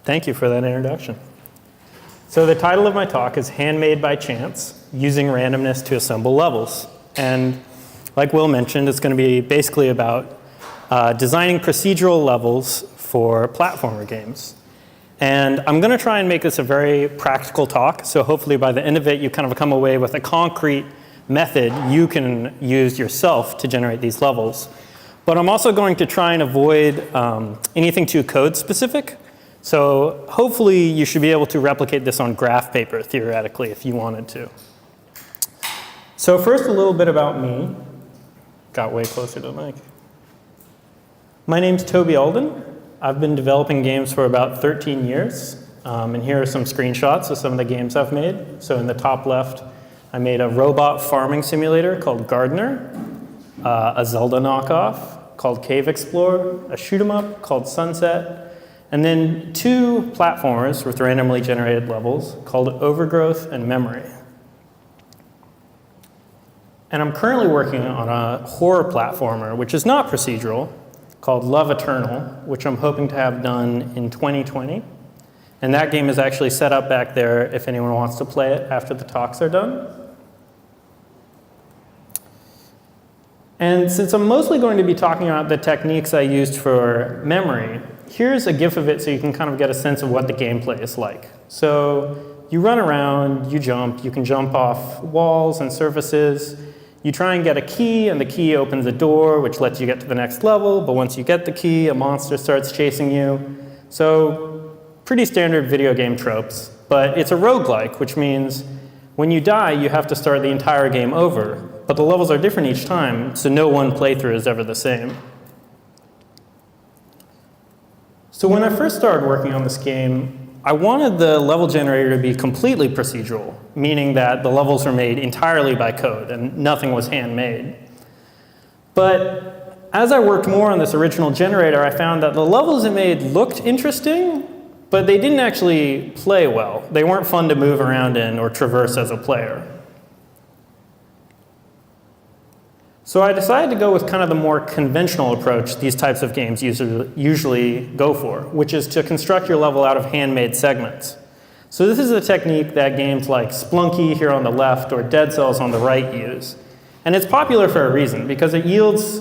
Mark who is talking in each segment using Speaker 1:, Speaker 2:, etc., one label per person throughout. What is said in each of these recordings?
Speaker 1: Thank you for that introduction. So the title of my talk is Handmade by Chance, Using Randomness to Assemble Levels. And like Will mentioned, it's going to be basically about designing procedural levels for platformer games. And I'm going to try and make this a very practical talk, so hopefully by the end of it you kind of come away with a concrete method you can use yourself to generate these levels. But I'm also going to try and avoid anything too code specific. So hopefully you should be able to replicate this on graph paper theoretically if you wanted to. So first a little bit about me. Got way closer to the mic. My name's Toby Alden. I've been developing games for about 13 years. And here are some screenshots of some of the games I've made. So in the top left, I made a robot farming simulator called Gardener, a Zelda knockoff called Cave Explorer, a shoot 'em up called Sunset, and then 2 platformers with randomly generated levels called Overgrowth and Memory. And I'm currently working on a horror platformer, which is not procedural, called Love Eternal, which I'm hoping to have done in 2020. And that game is actually set up back there if anyone wants to play it after the talks are done. And since I'm mostly going to be talking about the techniques I used for memory, here's a GIF of it so you can kind of get a sense of what the gameplay is like. So you run around, you can jump off walls and surfaces. You try and get a key, and the key opens a door, which lets you get to the next level. But once you get the key, a monster starts chasing you. So pretty standard video game tropes. But it's a roguelike, which means when you die, you have to start the entire game over. But the levels are different each time, so no one playthrough is ever the same. So when I first started working on this game, I wanted the level generator to be completely procedural, meaning that the levels were made entirely by code and nothing was handmade. But as I worked more on this original generator, I found that the levels it made looked interesting, but they didn't actually play well. They weren't fun to move around in or traverse as a player. So I decided to go with kind of the more conventional approach these types of games usually go for, which is to construct your level out of handmade segments. So this is a technique that games like Splunky here on the left or Dead Cells on the right use. And it's popular for a reason, because it yields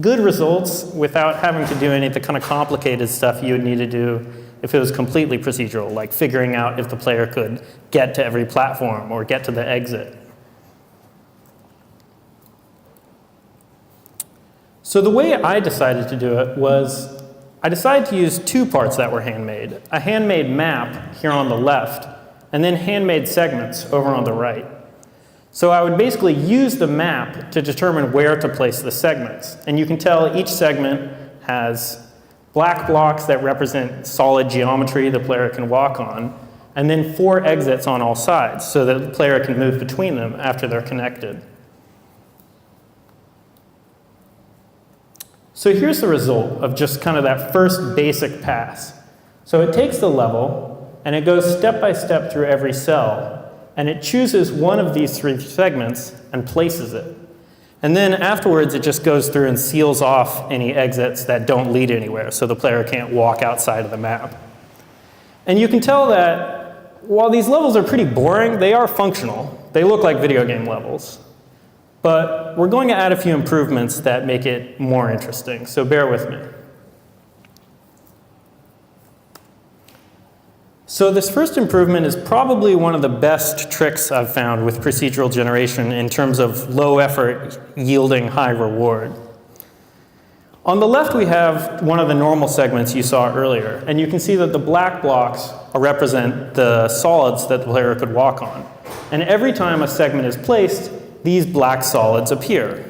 Speaker 1: good results without having to do any of the kind of complicated stuff you would need to do if it was completely procedural, like figuring out if the player could get to every platform or get to the exit. So the way I decided to do it was I decided to use 2 parts that were handmade. A handmade map here on the left, and then handmade segments over on the right. So I would basically use the map to determine where to place the segments. And you can tell each segment has black blocks that represent solid geometry the player can walk on, and then 4 exits on all sides so that the player can move between them after they're connected. So here's the result of just kind of that first basic pass. So it takes the level, and it goes step by step through every cell, and it chooses one of these 3 segments and places it. And then afterwards, it just goes through and seals off any exits that don't lead anywhere, so the player can't walk outside of the map. And you can tell that while these levels are pretty boring, they are functional. They look like video game levels. But we're going to add a few improvements that make it more interesting, so bear with me. So this first improvement is probably one of the best tricks I've found with procedural generation in terms of low effort yielding high reward. On the left, we have one of the normal segments you saw earlier, and you can see that the black blocks represent the solids that the player could walk on. And every time a segment is placed, these black solids appear.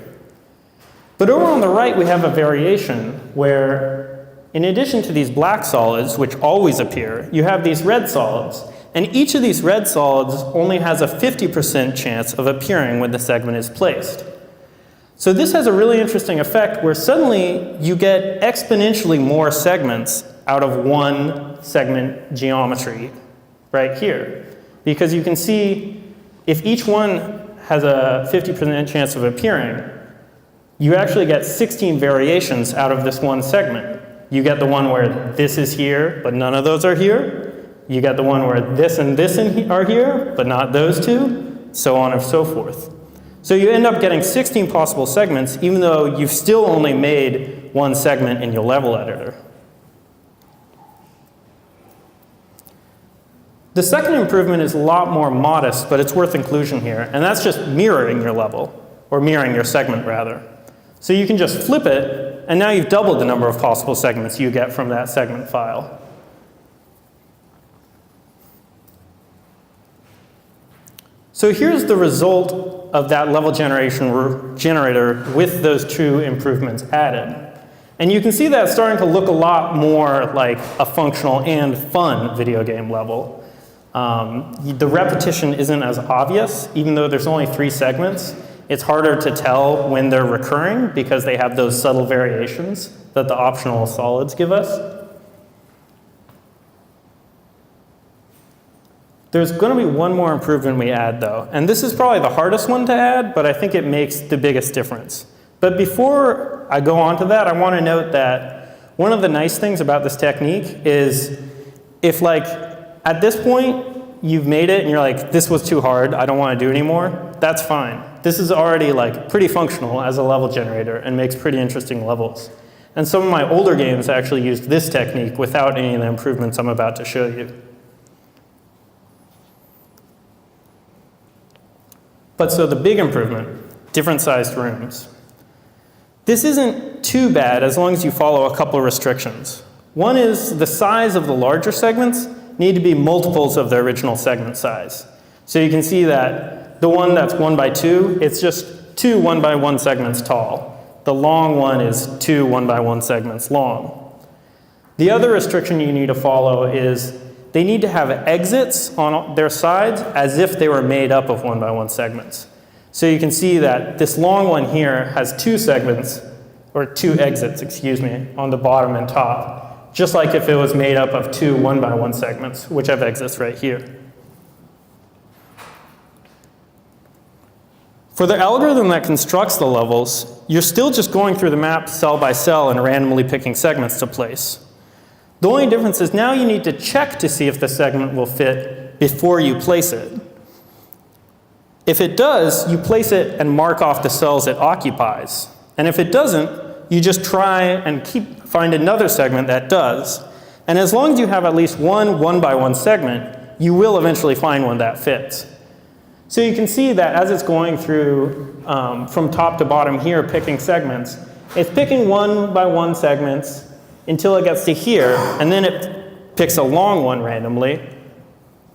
Speaker 1: But over on the right, we have a variation where, in addition to these black solids, which always appear, you have these red solids. And each of these red solids only has a 50% chance of appearing when the segment is placed. So this has a really interesting effect where suddenly you get exponentially more segments out of one segment geometry right here. Because you can see if each one has a 50% chance of appearing, you actually get 16 variations out of this one segment. You get the one where this is here, but none of those are here. You get the one where this and this are here, but not those two, so on and so forth. So you end up getting 16 possible segments, even though you've still only made one segment in your level editor. The second improvement is a lot more modest, but it's worth inclusion here, and that's just mirroring your level, or mirroring your segment, rather. So you can just flip it, and now you've doubled the number of possible segments you get from that segment file. So here's the result of that level generator with those two improvements added. And you can see that it's starting to look a lot more like a functional and fun video game level. The repetition isn't as obvious, even though there's only 3 segments. It's harder to tell when they're recurring because they have those subtle variations that the optional solids give us. There's going to be one more improvement we add, though. And this is probably the hardest one to add, but I think it makes the biggest difference. But before I go on to that, I want to note that one of the nice things about this technique is if, like, at this point, you've made it and you're like, this was too hard, I don't want to do anymore, that's fine. This is already like pretty functional as a level generator and makes pretty interesting levels. And some of my older games actually used this technique without any of the improvements I'm about to show you. But so the big improvement, different sized rooms. This isn't too bad as long as you follow a couple of restrictions. One is the size of the larger segments need to be multiples of the original segment size. So you can see that the one that's 1 by 2, it's just 2 1 by 1 segments tall. The long one is 2 1 by 1 segments long. The other restriction you need to follow is they need to have exits on their sides as if they were made up of 1 by 1 segments. So you can see that this long one here has 2 segments, or 2 exits, excuse me, on the bottom and top, just like if it was made up of 2 1 by 1 segments, which have exits right here. For the algorithm that constructs the levels, you're still just going through the map cell by cell and randomly picking segments to place. The only difference is now you need to check to see if the segment will fit before you place it. If it does, you place it and mark off the cells it occupies. And if it doesn't, you just try and find another segment that does. And as long as you have at least one 1 by 1 segment, you will eventually find one that fits. So you can see that as it's going through from top to bottom here, picking segments, it's picking 1 by 1 segments until it gets to here, and then it picks a long one randomly,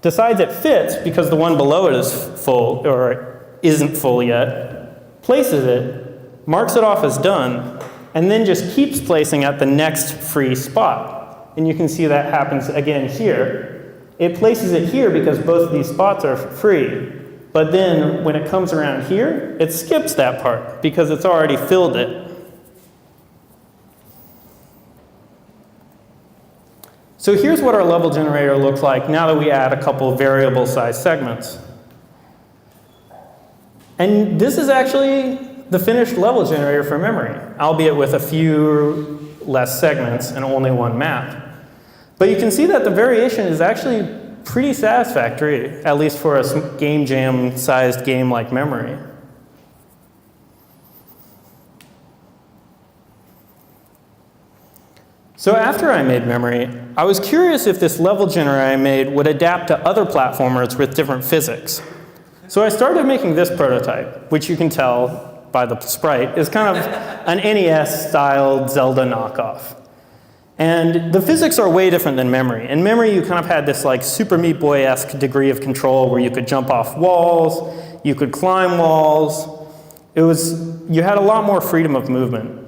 Speaker 1: decides it fits because the one below it is full or isn't full yet, places it, marks it off as done, and then just keeps placing at the next free spot. And you can see that happens again here. It places it here because both of these spots are free. But then when it comes around here, it skips that part because it's already filled it. So here's what our level generator looks like now that we add a couple of variable size segments. And this is actually the finished level generator for memory, albeit with a few less segments and only one map. But you can see that the variation is actually pretty satisfactory, at least for a game jam sized game like memory. So after I made memory, I was curious if this level generator I made would adapt to other platformers with different physics. So I started making this prototype, which you can tell by the sprite is kind of an NES-styled Zelda knockoff. And the physics are way different than memory. In memory, you kind of had this like Super Meat Boy-esque degree of control where you could jump off walls, you could climb walls. You had a lot more freedom of movement.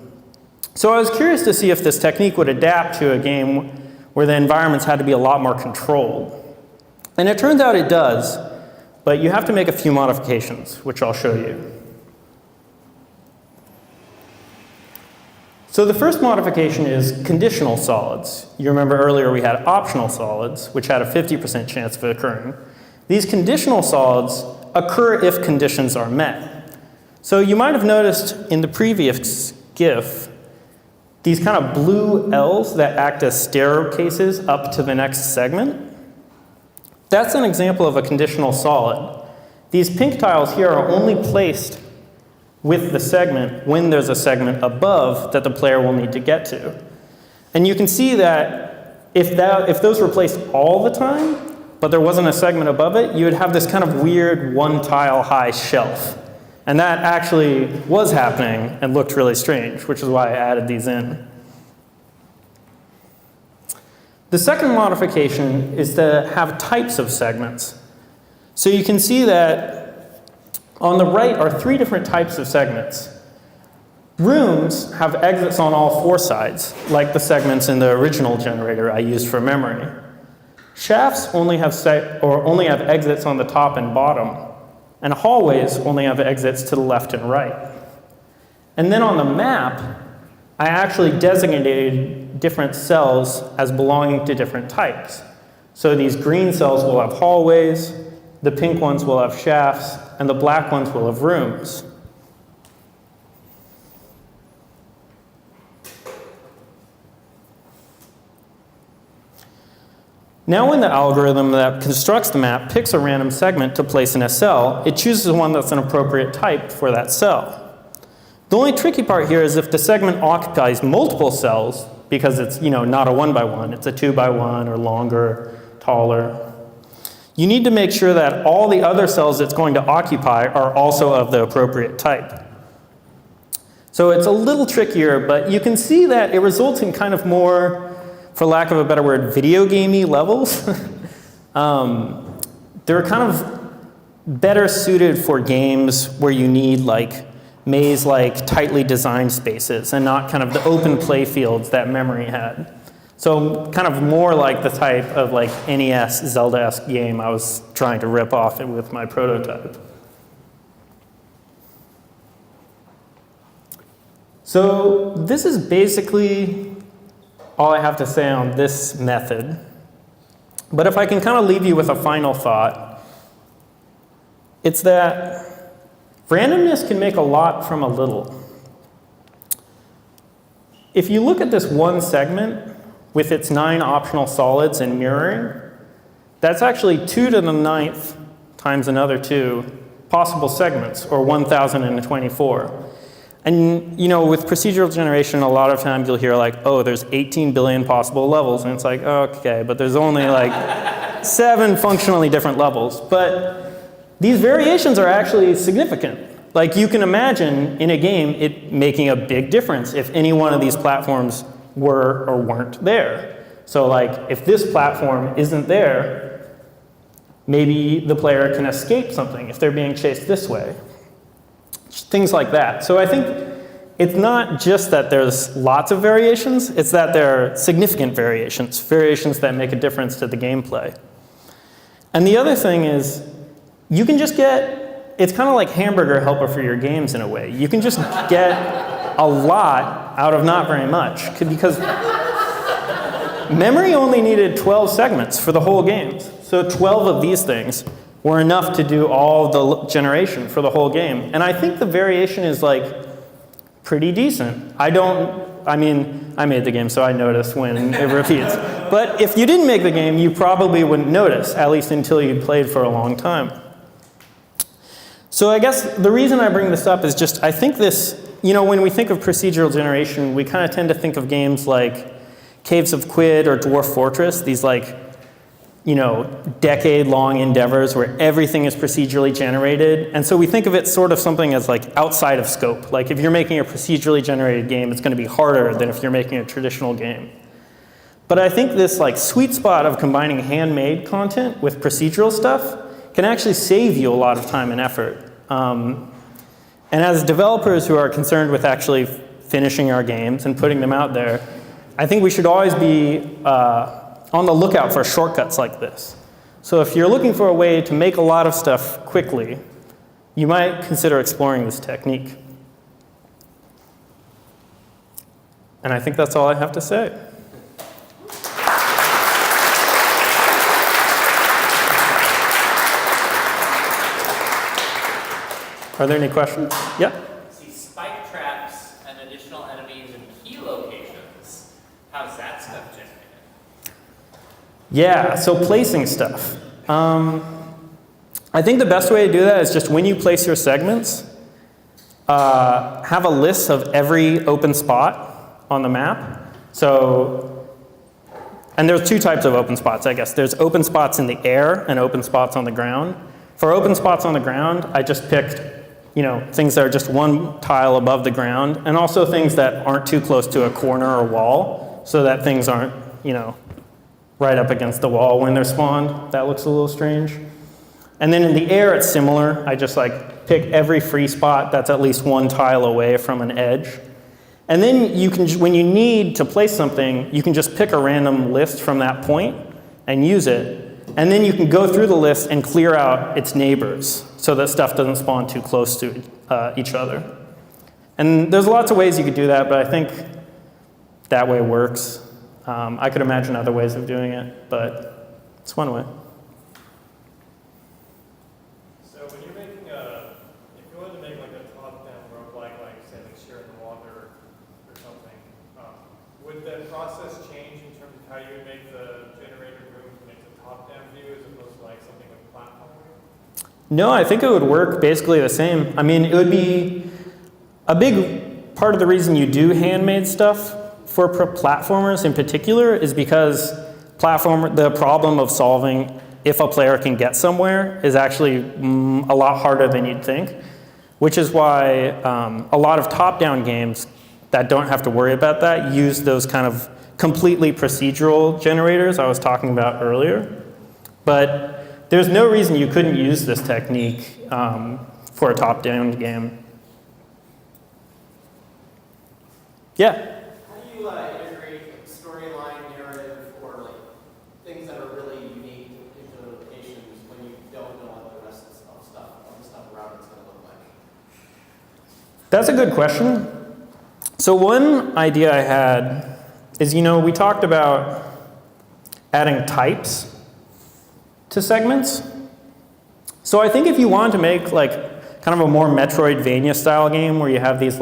Speaker 1: So I was curious to see if this technique would adapt to a game where the environments had to be a lot more controlled. And it turns out it does, but you have to make a few modifications, which I'll show you. So the first modification is conditional solids. You remember earlier we had optional solids, which had a 50% chance of occurring. These conditional solids occur if conditions are met. So you might have noticed in the previous GIF these kind of blue L's that act as staircases up to the next segment, that's an example of a conditional solid. These pink tiles here are only placed with the segment when there's a segment above that the player will need to get to. And you can see that if those were placed all the time, but there wasn't a segment above it, you would have this kind of weird one tile high shelf. And that actually was happening and looked really strange, which is why I added these in. The second modification is to have types of segments. So you can see that on the right are 3 different types of segments. Rooms have exits on all 4 sides, like the segments in the original generator I used for memory. Shafts only have exits on the top and bottom, and hallways only have exits to the left and right. And then on the map, I actually designated different cells as belonging to different types. So these green cells will have hallways, the pink ones will have shafts, and the black ones will have rooms. Now when the algorithm that constructs the map picks a random segment to place in a cell, it chooses one that's an appropriate type for that cell. The only tricky part here is if the segment occupies multiple cells, because it's not a 1x1, it's a 2x1 or longer, taller. You need to make sure that all the other cells it's going to occupy are also of the appropriate type. So it's a little trickier, but you can see that it results in kind of more, for lack of a better word, video gamey levels. They're kind of better suited for games where you need like maze-like tightly designed spaces and not kind of the open play fields that memory had. So kind of more like the type of like NES Zelda-esque game I was trying to rip off with my prototype. So this is basically all I have to say on this method. But if I can kind of leave you with a final thought, it's that randomness can make a lot from a little. If you look at this one segment with its 9 optional solids and mirroring, that's actually 2 to the 9th times another 2 possible segments, or 1,024. And with procedural generation, a lot of times you'll hear like, oh, there's 18 billion possible levels. And it's like, okay, but there's only like 7 functionally different levels. But these variations are actually significant. Like you can imagine in a game it making a big difference if any one of these platforms were or weren't there. So like if this platform isn't there, maybe the player can escape something if they're being chased this way. Things like that. So I think it's not just that there's lots of variations, it's that there are significant variations, variations that make a difference to the gameplay. And the other thing is, you can just get, it's kind of like hamburger helper for your games in a way. You can just get a lot out of not very much, because memory only needed 12 segments for the whole game. So 12 of these things were enough to do all the generation for the whole game. And I think the variation is like pretty decent. I made the game, so I noticed when it repeats. But if you didn't make the game, you probably wouldn't notice, at least until you played for a long time. So I guess the reason I bring this up is just, I think this, when we think of procedural generation, we kind of tend to think of games like Caves of Quid or Dwarf Fortress, these like, decade-long endeavors where everything is procedurally generated. And so we think of it sort of something as like outside of scope. Like if you're making a procedurally generated game, it's going to be harder than if you're making a traditional game. But I think this like sweet spot of combining handmade content with procedural stuff can actually save you a lot of time and effort. And as developers who are concerned with actually finishing our games and putting them out there, I think we should always be on the lookout for shortcuts like this. So if you're looking for a way to make a lot of stuff quickly, you might consider exploring this technique. And I think that's all I have to say. Are there any questions? Yeah?
Speaker 2: See spike traps and additional enemies in key locations
Speaker 1: Yeah, so placing stuff. I think the best way to do that is just when you place your segments, have a list of every open spot on the map. So, and there's two types of open spots, I guess. There's open spots in the air and open spots on the ground. For open spots on the ground, I just picked, things that are just one tile above the ground, and also things that aren't too close to a corner or wall, so that things aren't, right up against the wall when they're spawned. That looks a little strange. And then in the air, it's similar. I just pick every free spot that's at least one tile away from an edge. And then you can, when you need to place something, you can just pick a random list from that point and use it. And then you can go through the list and clear out its neighbors so that stuff doesn't spawn too close to each other. And there's lots of ways you could do that, but I think that way works. I could imagine other ways of doing it, but it's one way.
Speaker 2: So when you're making if you wanted to make a top-down roguelike, say Share in the Water or something, would the process change in terms of how you would make the generated room to make the top-down view as opposed to something like platforming?
Speaker 1: No, I think it would work basically the same. I mean, it would be a big part of the reason you do handmade stuff for platformers in particular is because the problem of solving if a player can get somewhere is actually a lot harder than you'd think, which is why a lot of top-down games that don't have to worry about that use those kind of completely procedural generators I was talking about earlier. But there's no reason you couldn't use this technique for a top-down game. Yeah?
Speaker 3: Integrate storyline, narrative, or things that are really unique into the locations when you don't know what the rest of the stuff around it's going to look like?
Speaker 1: That's a good question. So one idea I had is, we talked about adding types to segments. So I think if you wanted to make kind of a more Metroidvania style game where you have these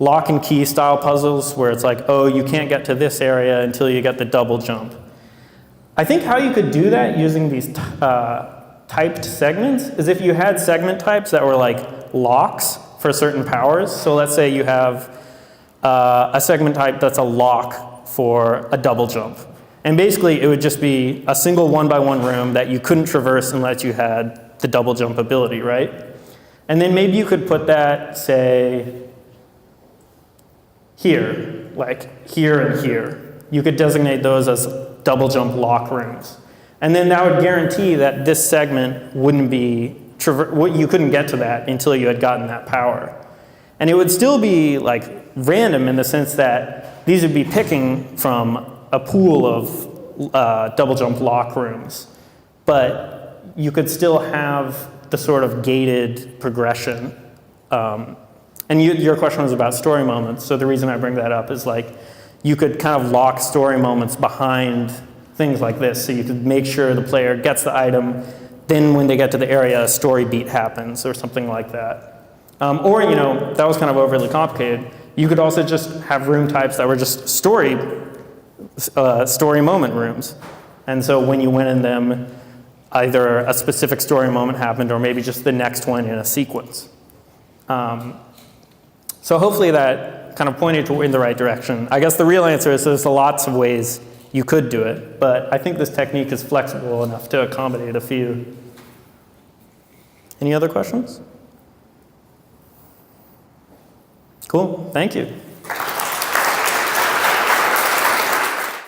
Speaker 1: lock and key style puzzles where it's oh, you can't get to this area until you get the double jump. I think how you could do that using these typed segments is if you had segment types that were locks for certain powers. So let's say you have a segment type that's a lock for a double jump. And basically it would just be a single one-by-one room that you couldn't traverse unless you had the double jump ability, right? And then maybe you could put that, say, here, here and here. You could designate those as double jump lock rooms. And then that would guarantee that this segment wouldn't be, you couldn't get to that until you had gotten that power. And it would still be random in the sense that these would be picking from a pool of double jump lock rooms. But you could still have the sort of gated progression. And your question was about story moments, so the reason I bring that up is you could kind of lock story moments behind things like this, so you could make sure the player gets the item, then when they get to the area, a story beat happens or something like that. Or, that was kind of overly complicated. You could also just have room types that were just story moment rooms. And so when you went in them, either a specific story moment happened or maybe just the next one in a sequence. So hopefully that kind of pointed in the right direction. I guess the real answer is there's lots of ways you could do it, but I think this technique is flexible enough to accommodate a few. Any other questions? Cool, thank you.